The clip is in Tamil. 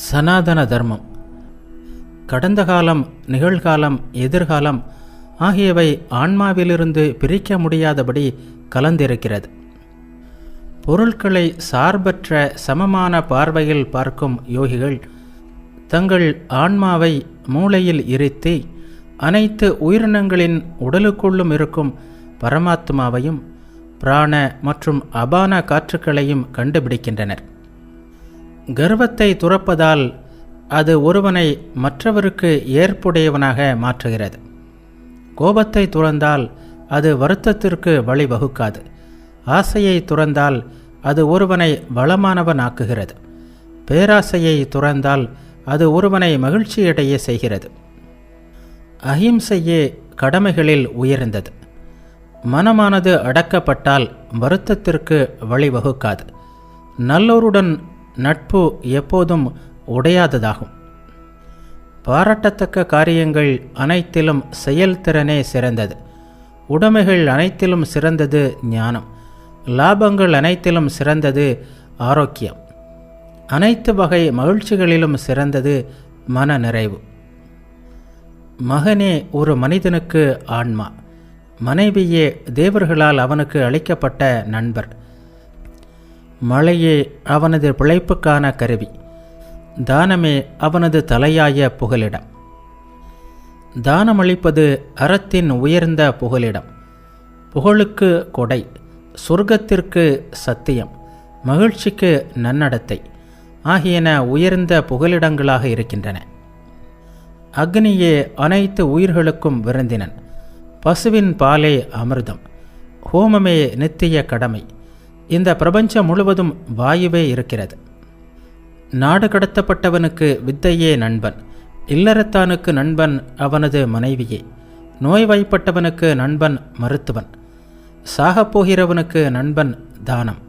சனாதன தர்மம் கடந்த காலம், நிகழ்காலம், எதிர்காலம் ஆகியவை ஆன்மாவிலிருந்து பிரிக்க முடியாதபடி கலந்திருக்கிறது. பொருட்களை சார்பற்ற சமமான பார்வையில் பார்க்கும் யோகிகள் தங்கள் ஆன்மாவை மூளையில் இருத்தி அனைத்து உயிரினங்களின் உடலுக்குள்ளும் இருக்கும் பரமாத்மாவையும் பிராண மற்றும் அபான காற்றுக்களையும் கண்டுபிடிக்கின்றனர். கர்வத்தை துறப்பதால் அது ஒருவனை மற்றவருக்கு ஏற்புடையவனாக மாற்றுகிறது. கோபத்தை துறந்தால் அது வருத்தத்திற்கு வழிவகுக்காது. ஆசையை துறந்தால் அது ஒருவனை வளமானவனாக்குகிறது. பேராசையை துறந்தால் அது ஒருவனை மகிழ்ச்சியடைய செய்கிறது. அஹிம்சையே கடமைகளில் உயர்ந்தது. மனமானது அடக்கப்பட்டால் வருத்தத்திற்கு வழிவகுக்காது. நல்லோருடன் நட்பு எப்போதும் உடையாததாகும். பாராட்டத்தக்க காரியங்கள் அனைத்திலும் செயல்திறனே சிறந்தது. உடைமைகள் அனைத்திலும் சிறந்தது ஞானம். லாபங்கள் அனைத்திலும் சிறந்தது ஆரோக்கியம். அனைத்து வகை மகிழ்ச்சிகளிலும் சிறந்தது மன நிறைவு. மகனே ஒரு மனிதனுக்கு ஆன்மா. மனைவியே தேவர்களால் அவனுக்கு அளிக்கப்பட்ட நண்பர். மழையே அவனது பிழைப்புக்கான கருவி. தானமே அவனது தலையாய புகலிடம். தானமளிப்பது அறத்தின் உயர்ந்த புகலிடம். புகழுக்கு கொடை, சொர்க்கத்திற்கு சத்தியம், மகிழ்ச்சிக்கு நன்னடத்தை ஆகியன உயர்ந்த புகலிடங்களாக இருக்கின்றன. அக்னியே அனைத்து உயிர்களுக்கும் விருந்தினன். பசுவின் பாலே அமிர்தம். ஹோமமே நித்திய கடமை. இந்த பிரபஞ்சம் முழுவதும் வாயுவே இருக்கிறது. நாடு கடத்தப்பட்டவனுக்கு வித்தையே நண்பன். இல்லறத்தானுக்கு நண்பன் அவனது மனைவியே. நோய்வாய்ப்பட்டவனுக்கு நண்பன் மருத்துவன். சாகப்போகிறவனுக்கு நண்பன் தானம்.